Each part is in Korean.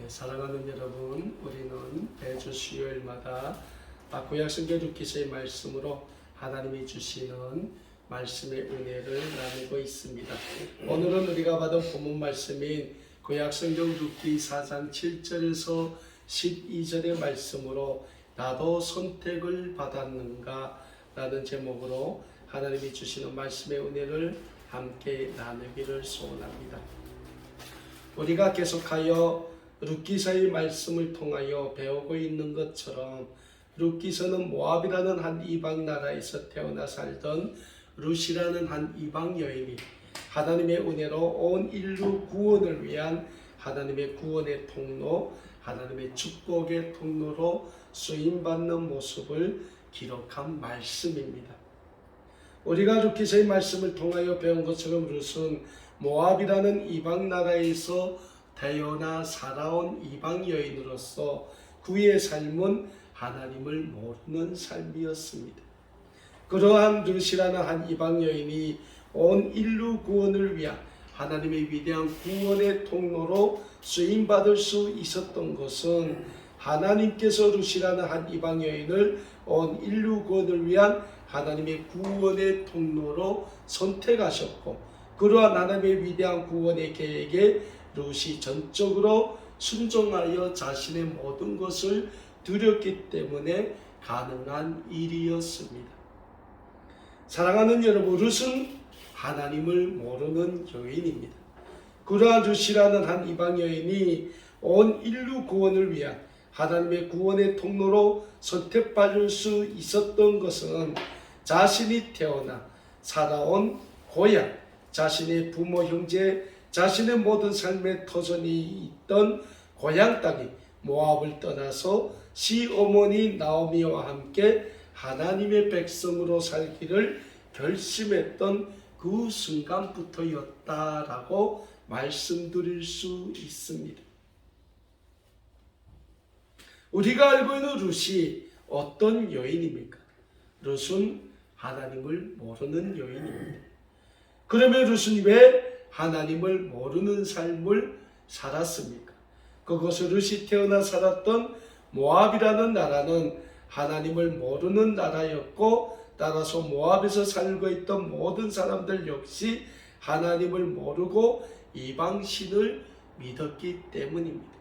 사랑하는 여러분, 우리는 매주 수요일마다 구약성경 룻기서의 말씀으로 하나님이 주시는 말씀의 은혜를 나누고 있습니다. 오늘은 우리가 받은 본문 말씀인 구약성경 룻기 4장 7절에서 12절의 말씀으로 나도 선택을 받았는가 라는 제목으로 하나님이 주시는 말씀의 은혜를 함께 나누기를 소원합니다. 우리가 계속하여 룻기서의 말씀을 통하여 배우고 있는 것처럼 룻기서는 모압이라는 한 이방 나라에서 태어나 살던 룻이라는 한 이방 여인이 하나님의 은혜로 온 인류 구원을 위한 하나님의 구원의 통로, 하나님의 축복의 통로로 쓰임받는 모습을 기록한 말씀입니다. 우리가 룻기서의 말씀을 통하여 배운 것처럼 룻은 모압이라는 이방 나라에서 태어나 살아온 이방 여인으로서 그의 삶은 하나님을 모르는 삶이었습니다. 그러한 룻이라는 한 이방 여인이 온 인류 구원을 위한 하나님의 위대한 구원의 통로로 쓰임받을 수 있었던 것은 하나님께서 룻이라는 한 이방 여인을 온 인류 구원을 위한 하나님의 구원의 통로로 선택하셨고, 그러한 하나님의 위대한 구원의 계획에 룻이 전적으로 순종하여 자신의 모든 것을 드렸기 때문에 가능한 일이었습니다. 사랑하는 여러분, 룻은 하나님을 모르는 여인입니다. 그러한 룻이라는 한 이방 여인이 온 인류 구원을 위한 하나님의 구원의 통로로 선택받을 수 있었던 것은 자신이 태어나 살아온 고향, 자신의 부모, 형제, 자신의 모든 삶의 터전이 있던 고향 땅이 모압을 떠나서 시어머니 나오미와 함께 하나님의 백성으로 살기를 결심했던 그 순간부터였다라고 말씀드릴 수 있습니다. 우리가 알고 있는 룻이 어떤 여인입니까? 룻은 하나님을 모르는 여인입니다. 그러면 룻은 왜 하나님을 모르는 삶을 살았습니까? 그것을 룻이 태어나 살았던 모압이라는 나라는 하나님을 모르는 나라였고, 따라서 모압에서 살고 있던 모든 사람들 역시 하나님을 모르고 이방신을 믿었기 때문입니다.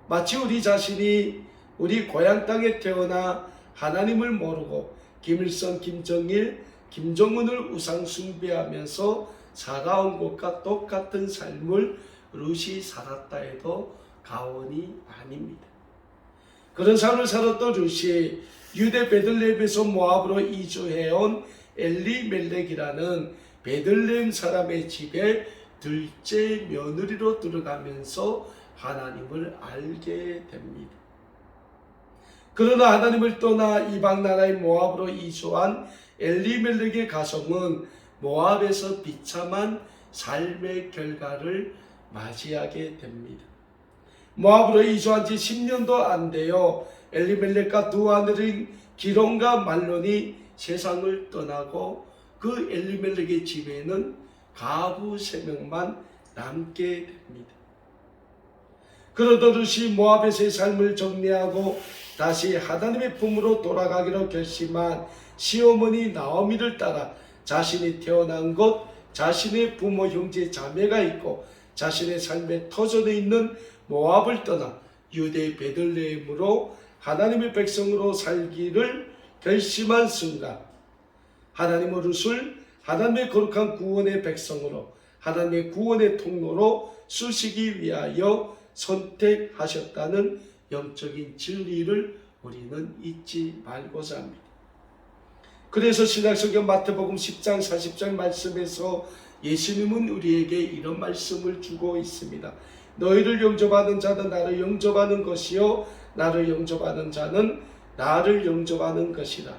마치 우리 자신이 우리 고향 땅에 태어나 하나님을 모르고 김일성, 김정일, 김정은을 우상 숭배하면서 살아온 것과 똑같은 삶을 룻이 살았다 해도 과언이 아닙니다. 그런 삶을 살았던 룻이 유대 베들레헴에서 모압으로 이주해온 엘리멜렉이라는 베들레헴 사람의 집에 둘째 며느리로 들어가면서 하나님을 알게 됩니다. 그러나 하나님을 떠나 이방 나라의 모압으로 이주한 엘리멜렉의 가정은 모압에서 비참한 삶의 결과를 맞이하게 됩니다. 모압으로 이주한 지 10년도 안 되어 엘리멜렉과 두 아들인 기론과 말론이 세상을 떠나고 그 엘리멜렉의 집에는 가부 3명만 남게 됩니다. 그러던 룻이 모압에서의 삶을 정리하고 다시 하나님의 품으로 돌아가기로 결심한 시어머니 나오미를 따라 자신이 태어난 곳, 자신의 부모, 형제, 자매가 있고 자신의 삶의 터전에 있는 모압을 떠나 유대 베들레헴으로 하나님의 백성으로 살기를 결심한 순간, 하나님의 룻을 하나님의 거룩한 구원의 백성으로, 하나님의 구원의 통로로 쓰시기 위하여 선택하셨다는 영적인 진리를 우리는 잊지 말고자 합니다. 그래서 신약성경 마태복음 10장 40절 말씀에서 예수님은 우리에게 이런 말씀을 주고 있습니다. 너희를 영접하는 자는 나를 영접하는 것이요, 나를 영접하는 자는 나를 영접하는 것이라.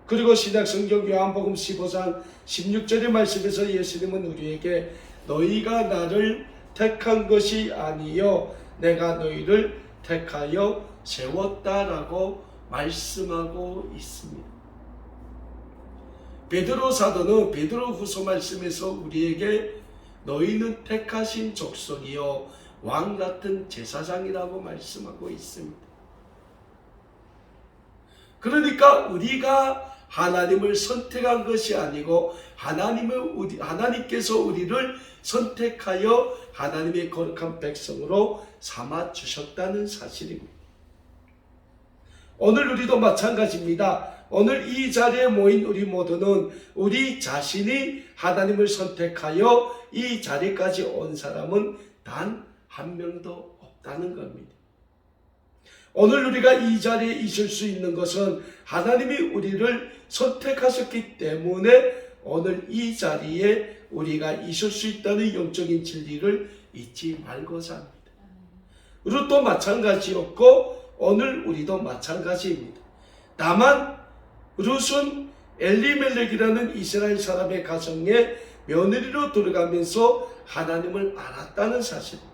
그리고 신약성경 요한복음 15장 16절의 말씀에서 예수님은 우리에게 너희가 나를 택한 것이 아니요 내가 너희를 택하여 세웠다라고 말씀하고 있습니다. 베드로 사도는 베드로 후서 말씀에서 우리에게 너희는 택하신 족속이요 왕 같은 제사장이라고 말씀하고 있습니다. 그러니까 우리가 하나님을 선택한 것이 아니고 하나님께서 우리를 선택하여 하나님의 거룩한 백성으로 삼아 주셨다는 사실입니다. 오늘 우리도 마찬가지입니다. 오늘 이 자리에 모인 우리 모두는 우리 자신이 하나님을 선택하여 이 자리까지 온 사람은 단 한 명도 없다는 겁니다. 오늘 우리가 이 자리에 있을 수 있는 것은 하나님이 우리를 선택하셨기 때문에 오늘 이 자리에 우리가 있을 수 있다는 영적인 진리를 잊지 말고자 합니다. 룻도 마찬가지였고 오늘 우리도 마찬가지입니다. 다만 룻은 엘리멜렉이라는 이스라엘 사람의 가정에 며느리로 들어가면서 하나님을 알았다는 사실입니다.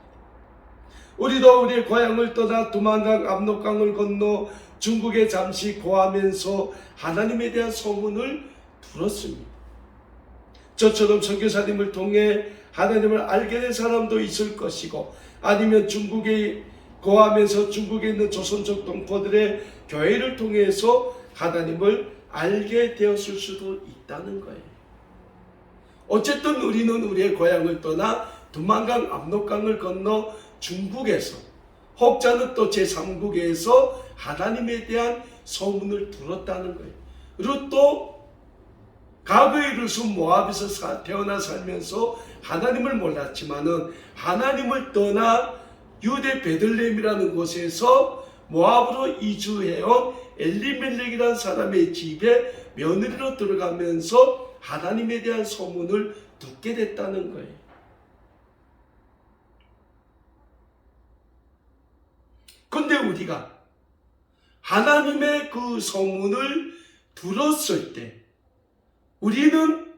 우리도 우리의 고향을 떠나 두만강 압록강을 건너 중국에 잠시 거하면서 하나님에 대한 소문을 들었습니다. 저처럼 선교사님을 통해 하나님을 알게 된 사람도 있을 것이고 아니면 중국에 거하면서 중국에 있는 조선족 동포들의 교회를 통해서 하나님을 알게 되었을 수도 있다는 거예요. 어쨌든 우리는 우리의 고향을 떠나 두만강 압록강을 건너 중국에서 혹자는 또 제3국에서 하나님에 대한 소문을 들었다는 거예요. 룻도 과거의 룻은 모압에서 태어나 살면서 하나님을 몰랐지만은 하나님을 떠나 유대 베들레헴이라는 곳에서 모압으로 이주해온 엘리멜렉이라는 사람의 집에 며느리로 들어가면서 하나님에 대한 소문을 듣게 됐다는 거예요. 근데 우리가 하나님의 그 소문을 들었을 때 우리는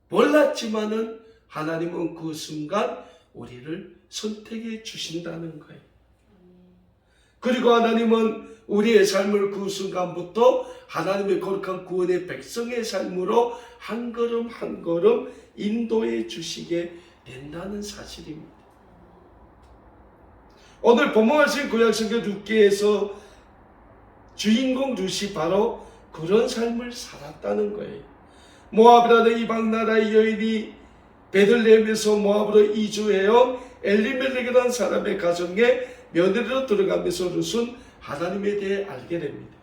몰랐지만은 하나님은 그 순간 우리를 선택해 주신다는 거예요. 그리고 하나님은 우리의 삶을 그 순간부터 하나님의 거룩한 구원의 백성의 삶으로 한 걸음 한 걸음 인도해 주시게 된다는 사실입니다. 오늘 본문하신 구약성경 룻기에서 주인공 룻이 바로 그런 삶을 살았다는 거예요. 모압이라는 이방 나라의 여인이 베들레헴에서 모압으로 이주해온 엘리멜렉이라는 사람의 가정에 며느리로 들어가면서 룻은 하나님에 대해 알게 됩니다.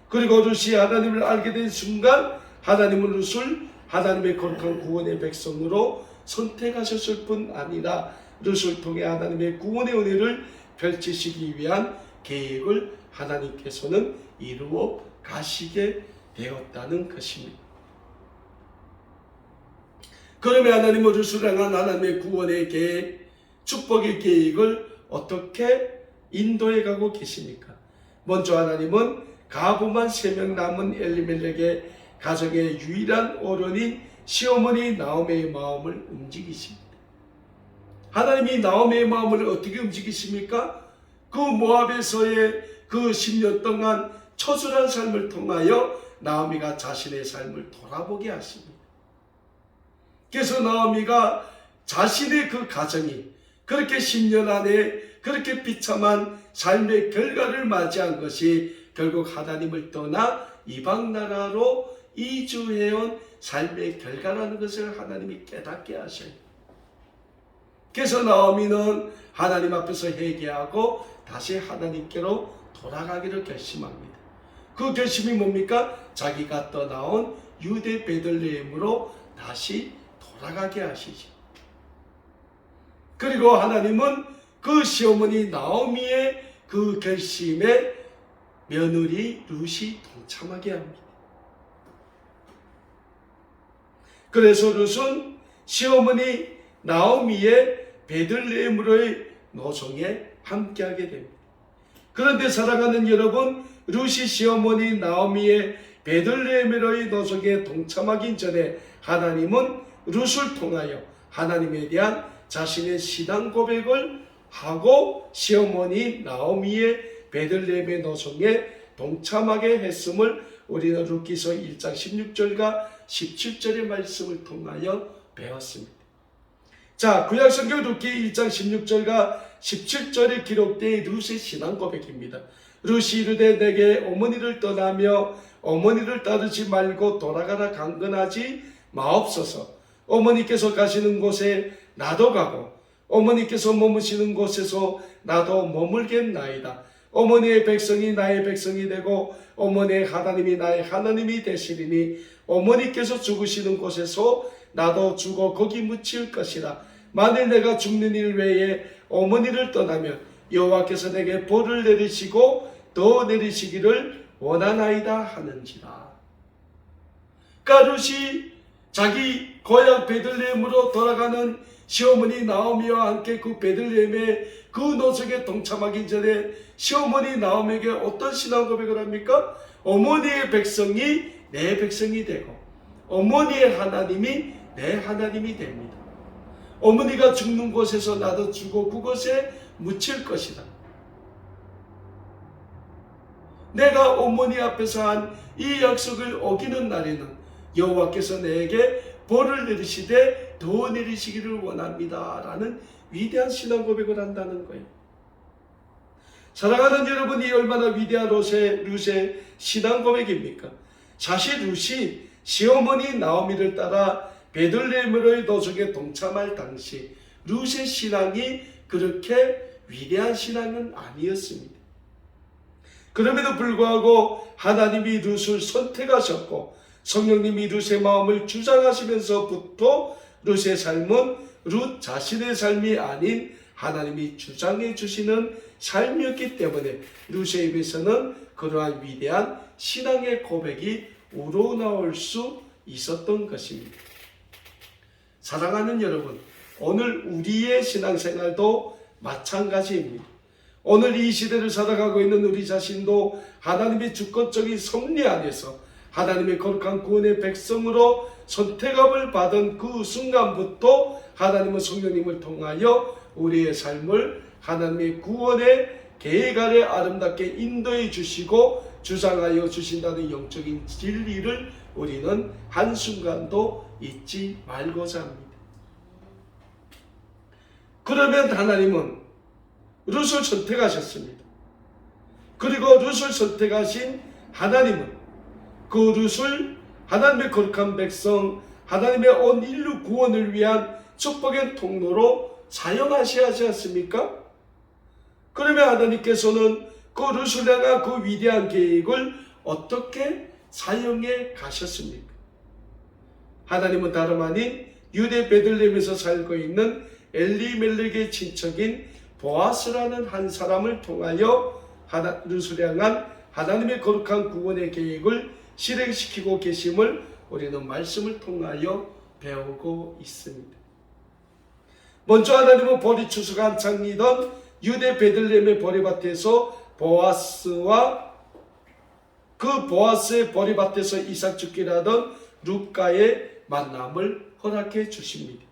그리고 룻이 하나님을 알게 된 순간 하나님은 룻을 하나님의 거룩한 구원의 백성으로 선택하셨을 뿐 아니라 룻을 통해 하나님의 구원의 은혜를 펼치시기 위한 계획을 하나님께서는 이루어 가시게 되었다는 것입니다. 그러면 하나님은 룻을 향한 하나님의 구원의 계획, 축복의 계획을 어떻게 인도해 가고 계십니까? 먼저 하나님은 가부만 3명 남은 엘리멜렉의 가정의 유일한 어른인 시어머니 나오미의 마음을 움직이십니다. 하나님이 나오미의 마음을 어떻게 움직이십니까? 그 모압에서의 그 10년 동안 처절한 삶을 통하여 나오미가 자신의 삶을 돌아보게 하십니다. 그래서 나오미가 자신의 그 가정이 그렇게 10년 안에 그렇게 비참한 삶의 결과를 맞이한 것이 결국 하나님을 떠나 이방 나라로 이주해온 삶의 결과라는 것을 하나님이 깨닫게 하셔요. 그래서 나오미는 하나님 앞에서 회개하고 다시 하나님께로 돌아가기를 결심합니다. 그 결심이 뭡니까? 자기가 떠나온 유대 베들레헴으로 다시 돌아가게 하시죠. 그리고 하나님은 그 시어머니 나오미의 그 결심에 며느리 룻이 동참하게 합니다. 그래서 룻은 시어머니 나오미의 베들레헴으로의 노송에 함께하게 됩니다. 그런데 사랑하는 여러분, 룻이 시어머니 나오미의 베들레헴으로의 노송에 동참하기 전에 하나님은 룻을 통하여 하나님에 대한 자신의 신앙 고백을 하고 시어머니 나오미의 베들레헴의 노송에 동참하게 했음을 우리는 룻기서 1장 16절과 17절의 말씀을 통하여 배웠습니다. 자, 구약성경 룻기 1장 16절과 17절에 기록된 룻의 신앙 고백입니다. 룻이 이르되 내게 어머니를 떠나며 어머니를 따르지 말고 돌아가라 강건하지 마옵소서. 어머니께서 가시는 곳에 나도 가고 어머니께서 머무시는 곳에서 나도 머물겠나이다. 어머니의 백성이 나의 백성이 되고 어머니의 하나님이 나의 하나님이 되시리니 어머니께서 죽으시는 곳에서 나도 죽어 거기 묻힐 것이라. 만일 내가 죽는 일 외에 어머니를 떠나면 여호와께서 내게 벌을 내리시고 더 내리시기를 원하나이다 하는지라. 룻이 자기 고향 베들레헴으로 돌아가는 시어머니 나오미와 함께 그 베들레헴의 그 노석에 동참하기 전에 시어머니 나오미에게 어떤 신앙 고백을 합니까? 어머니의 백성이 내 백성이 되고 어머니의 하나님이 내 하나님이 됩니다. 어머니가 죽는 곳에서 나도 죽고 그곳에 묻힐 것이다. 내가 어머니 앞에서 한 이 약속을 어기는 날에는 여호와께서 내게 벌을 내리시되 더 내리시기를 원합니다 라는 위대한 신앙 고백을 한다는 거예요. 사랑하는 여러분이 얼마나 위대한 룻의 신앙 고백입니까? 사실 룻이 시어머니 나오미를 따라 베들레헴으로의 노석에 동참할 당시 룻의 신앙이 그렇게 위대한 신앙은 아니었습니다. 그럼에도 불구하고 하나님이 룻을 선택하셨고 성령님이 룻의 마음을 주장하시면서부터 룻의 삶은 룻 자신의 삶이 아닌 하나님이 주장해 주시는 삶이었기 때문에 룻의 입에서는 그러한 위대한 신앙의 고백이 우러나올 수 있었던 것입니다. 사랑하는 여러분, 오늘 우리의 신앙생활도 마찬가지입니다. 오늘 이 시대를 살아가고 있는 우리 자신도 하나님의 주권적인 섭리 안에서 하나님의 거룩한 구원의 백성으로 선택함을 받은 그 순간부터 하나님은 성령님을 통하여 우리의 삶을 하나님의 구원의 계획 아래 아름답게 인도해 주시고 주장하여 주신다는 영적인 진리를 우리는 한순간도 잊지 말고자 합니다. 그러면 하나님은 룻을 선택하셨습니다. 그리고 룻을 선택하신 하나님은 그 룻을 하나님의 거룩한 백성, 하나님의 온 인류 구원을 위한 축복의 통로로 사용하셔야 하지 않습니까? 그러면 하나님께서는 그 룻을 향한 그 위대한 계획을 어떻게 사용해 가셨습니까? 하나님은 다름 아닌 유대 베들레헴에서 살고 있는 엘리멜렉의 친척인 보아스라는 한 사람을 통하여 룻을 향한 하나님의 거룩한 구원의 계획을 실행시키고 계심을 우리는 말씀을 통하여 배우고 있습니다. 먼저 하나님은 보리 추수가 한창이던 유대 베들레헴의 보리밭에서 보아스와 그 보아스의 보리밭에서 이삭 죽기를 하던 룻과의 만남을 허락해 주십니다.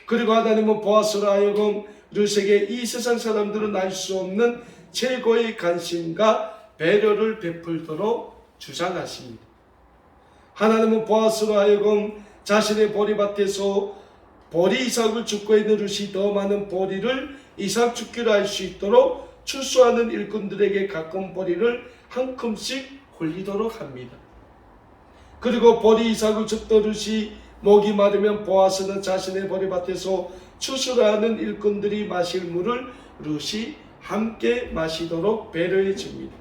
그리고 하나님은 보아스로 하여금 룻에게 이 세상 사람들은 알 수 없는 최고의 관심과 배려를 베풀도록 주장하십니다. 하나님은 보아스로 하여금 자신의 보리밭에서 보리 이삭을 줍고 있는 룻이 더 많은 보리를 이삭 줍기로 할 수 있도록 추수하는 일꾼들에게 가끔 보리를 한 큼씩 홀리도록 합니다. 그리고 보리 이삭을 줍던 룻이 목이 마르면 보아스는 자신의 보리밭에서 추수를 하는 일꾼들이 마실 물을 룻이 함께 마시도록 배려해 줍니다.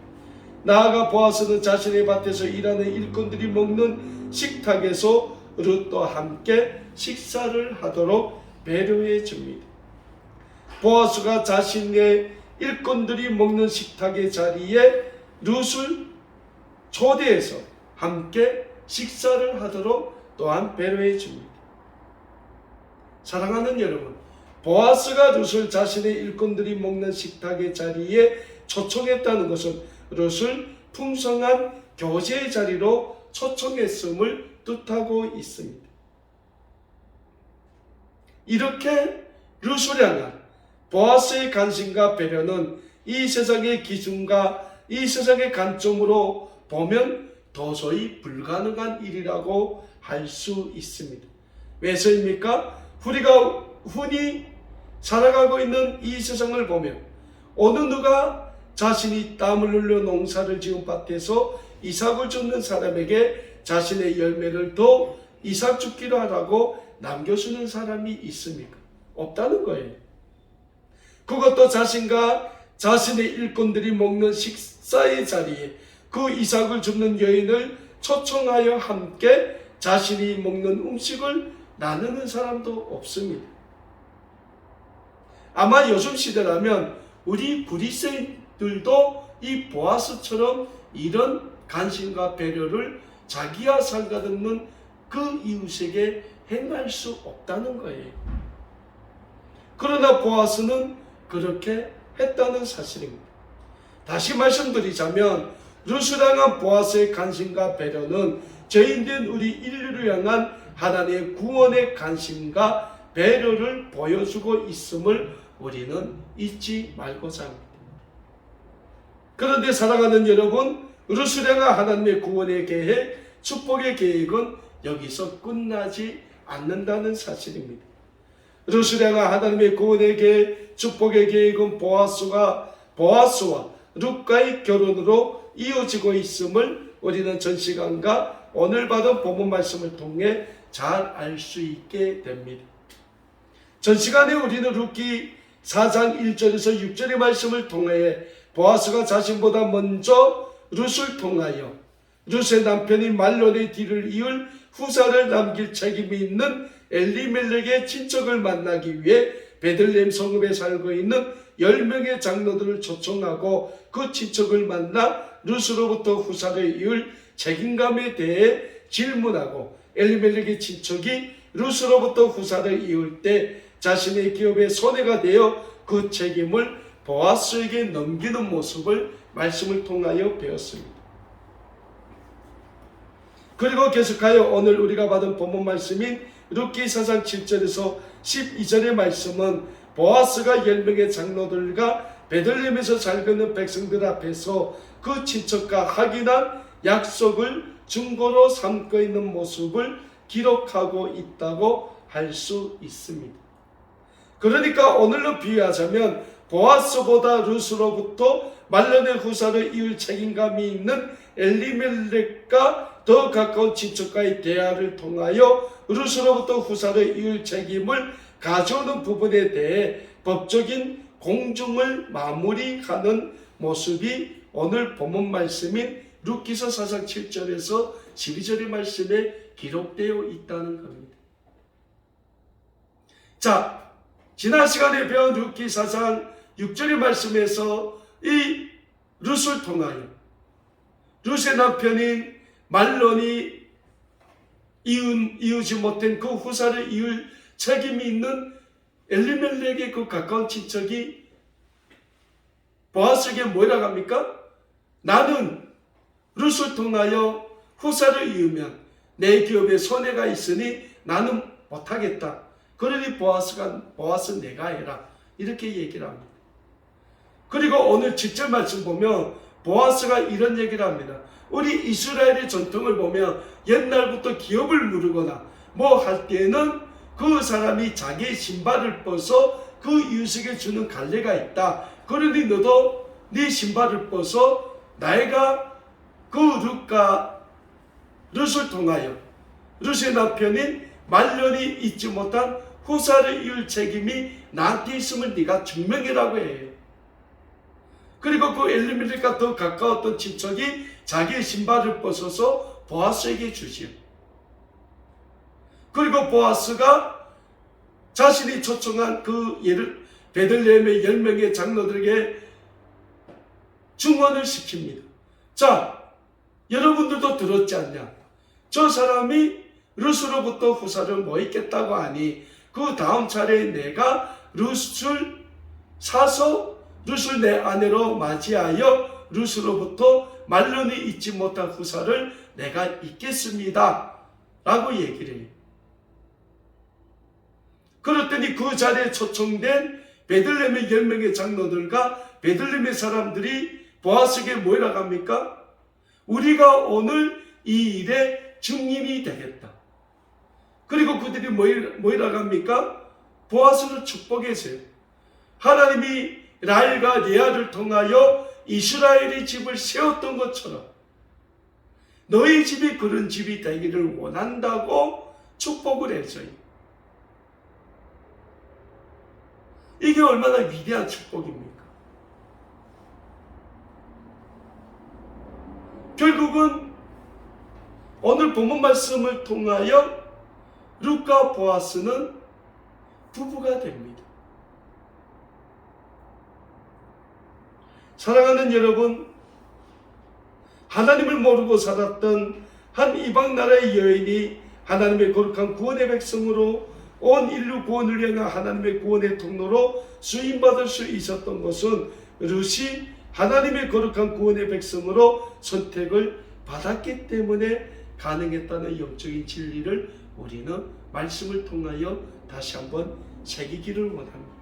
나아가 보아스는 자신의 밭에서 일하는 일꾼들이 먹는 식탁에서 룻도 함께 식사를 하도록 배려해 줍니다. 보아스가 자신의 일꾼들이 먹는 식탁의 자리에 룻을 초대해서 함께 식사를 하도록 또한 배려해 줍니다. 사랑하는 여러분, 보아스가 룻을 자신의 일꾼들이 먹는 식탁의 자리에 초청했다는 것은 룻을 풍성한 교제의 자리로 초청했음을 뜻하고 있습니다. 이렇게 룻을 향한 보아스의 관심과 배려는 이 세상의 기준과 이 세상의 관점으로 보면 도저히 불가능한 일이라고 할 수 있습니다. 왜서입니까? 우리가 흔히 살아가고 있는 이 세상을 보면 어느 누가 자신이 땀을 흘려 농사를 지은 밭에서 이삭을 줍는 사람에게 자신의 열매를 더 이삭 줍기로 하라고 남겨주는 사람이 있습니까? 없다는 거예요. 그것도 자신과 자신의 일꾼들이 먹는 식사의 자리에 그 이삭을 줍는 여인을 초청하여 함께 자신이 먹는 음식을 나누는 사람도 없습니다. 아마 요즘 시대라면 우리 그리스도인들도 이 보아스처럼 이런 관심과 배려를 자기와 상관없는 그 이웃에게 행할 수 없다는 거예요. 그러나 보아스는 그렇게 했다는 사실입니다. 다시 말씀드리자면 룻을 향한 보아스의 관심과 배려는 죄인된 우리 인류를 향한 하나님의 구원의 관심과 배려를 보여주고 있음을 우리는 잊지 말고자 합니다. 그런데 사랑하는 여러분, 룻을 향한 하나님의 구원의 계획, 축복의 계획은 여기서 끝나지 않는다는 사실입니다. 룻을 향한 하나님의 구원의 계획, 축복의 계획은 보아스와 룻과의 결혼으로 이어지고 있음을 우리는 전 시간과 오늘 받은 본문 말씀을 통해 잘 알 수 있게 됩니다. 전 시간에 우리는 룻기 4장 1절에서 6절의 말씀을 통해 보아스가 자신보다 먼저 룻을 통하여 룻의 남편인 말론의 뒤를 이을 후사를 남길 책임이 있는 엘리멜렉의 친척을 만나기 위해 베들레헴 성읍에 살고 있는 10명의 장로들을 초청하고 그 친척을 만나 룻으로부터 후사를 이을 책임감에 대해 질문하고 엘리멜렉의 친척이 룻으로부터 후사를 이을 때 자신의 기업에 손해가 되어 그 책임을 보아스에게 넘기는 모습을 말씀을 통하여 배웠습니다. 그리고 계속하여 오늘 우리가 받은 본문 말씀인 룻기 4장 7절에서 12절의 말씀은 보아스가 10명의 장로들과 베들레헴에서 살고 있는 백성들 앞에서 그 친척과 확인한 약속을 증거로 삼고 있는 모습을 기록하고 있다고 할 수 있습니다. 그러니까 오늘로 비유하자면 보아스보다 룻으로부터 말론의 후사를 이을 책임감이 있는 엘리멜렉과 더 가까운 친척과의 대화를 통하여 룻으로부터 후사를 이을 책임을 가져오는 부분에 대해 법적인 공정을 마무리하는 모습이 오늘 본문 말씀인 룻기서 4장 7절에서 12절의 말씀에 기록되어 있다는 겁니다. 자, 지난 시간에 배운 룻기 4장 6절의 말씀에서 이 룻을 통하여 룻의 남편인 말론이 이으지 못한 그 후사를 이을 책임이 있는 엘리멜렉의 그 가까운 친척이 보아스에게 뭐라고 합니까? 나는 룻을 통하여 후사를 이으면 내 기업에 손해가 있으니 나는 못하겠다. 그러니 보아스 내가 해라. 이렇게 얘기를 합니다. 그리고 오늘 7절 말씀 보면 보아스가 이런 얘기를 합니다. 우리 이스라엘의 전통을 보면 옛날부터 기업을 누르거나 뭐 할 때는 그 사람이 자기의 신발을 벗어 그 이웃에게 주는 관례가 있다. 그러니 너도 네 신발을 벗어 내가 그 룻을 통하여 룻의 남편인 말론이 잊지 못한 후사를 이을 책임이 나한테 있음을 네가 증명해라고 해요. 그리고 그 엘리멜렉과 더 가까웠던 친척이 자기의 신발을 벗어서 보아스에게 주지요. 그리고 보아스가 자신이 초청한 그 베들레헴의 10명의 장로들에게 증언을 시킵니다. 자, 여러분들도 들었지 않냐? 저 사람이 룻으로부터 후사를 뭐 있겠다고 하니 그 다음 차례에 내가 룻을 사서 룻을 내 아내로 맞이하여 룻으로부터 말론이 잊지 못한 후사를 내가 잊겠습니다. 라고 얘기를 해요. 그랬더니 그 자리에 초청된 베들레헴의 10명의 장로들과 베들레헴의 사람들이 보아스에게 뭐라고 합니까? 우리가 오늘 이 일의 증인이 되겠다. 그리고 그들이 뭐라고 합니까? 보아스를 축복했어요. 하나님이 라헬과 레아를 통하여 이스라엘의 집을 세웠던 것처럼 너희 집이 그런 집이 되기를 원한다고 축복을 했어요. 이게 얼마나 위대한 축복입니까? 결국은 오늘 본문 말씀을 통하여 룻과 보아스는 부부가 됩니다. 사랑하는 여러분, 하나님을 모르고 살았던 한 이방 나라의 여인이 하나님의 거룩한 구원의 백성으로 온 인류 구원을 향한 하나님의 구원의 통로로 수임받을 수 있었던 것은 룻이 하나님의 거룩한 구원의 백성으로 선택을 받았기 때문에 가능했다는 영적인 진리를 우리는 말씀을 통하여 다시 한번 새기기를 원합니다.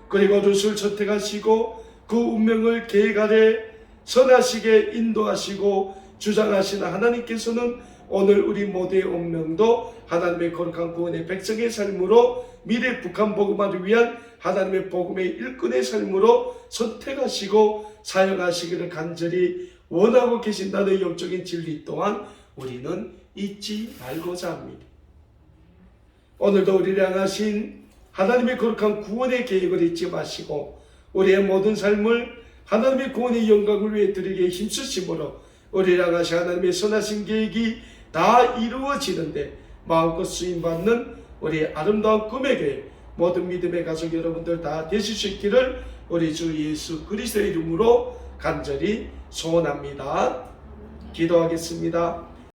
그리고 룻을 선택하시고 그 운명을 계획 아래 선하시게 인도하시고 주장하시는 하나님께서는 오늘 우리 모두의 운명도 하나님의 거룩한 구원의 백성의 삶으로 미래 북한 복음화를 위한 하나님의 복음의 일꾼의 삶으로 선택하시고 사용하시기를 간절히 원하고 계신다는 영적인 진리 또한 우리는 잊지 말고자 합니다. 오늘도 우리를 향하신 하나님의 거룩한 구원의 계획을 잊지 마시고 우리의 모든 삶을 하나님의 구원의 영광을 위해 드리기에 힘쓰심으로 우리를 향하신 하나님의 선하신 계획이 다 이루어지는데 마음껏 쓰임받는 우리의 아름다운 꿈의 교회 모든 믿음의 가족 여러분들 다 되실 수 있기를 우리 주 예수 그리스도의 이름으로 간절히 소원합니다. 기도하겠습니다.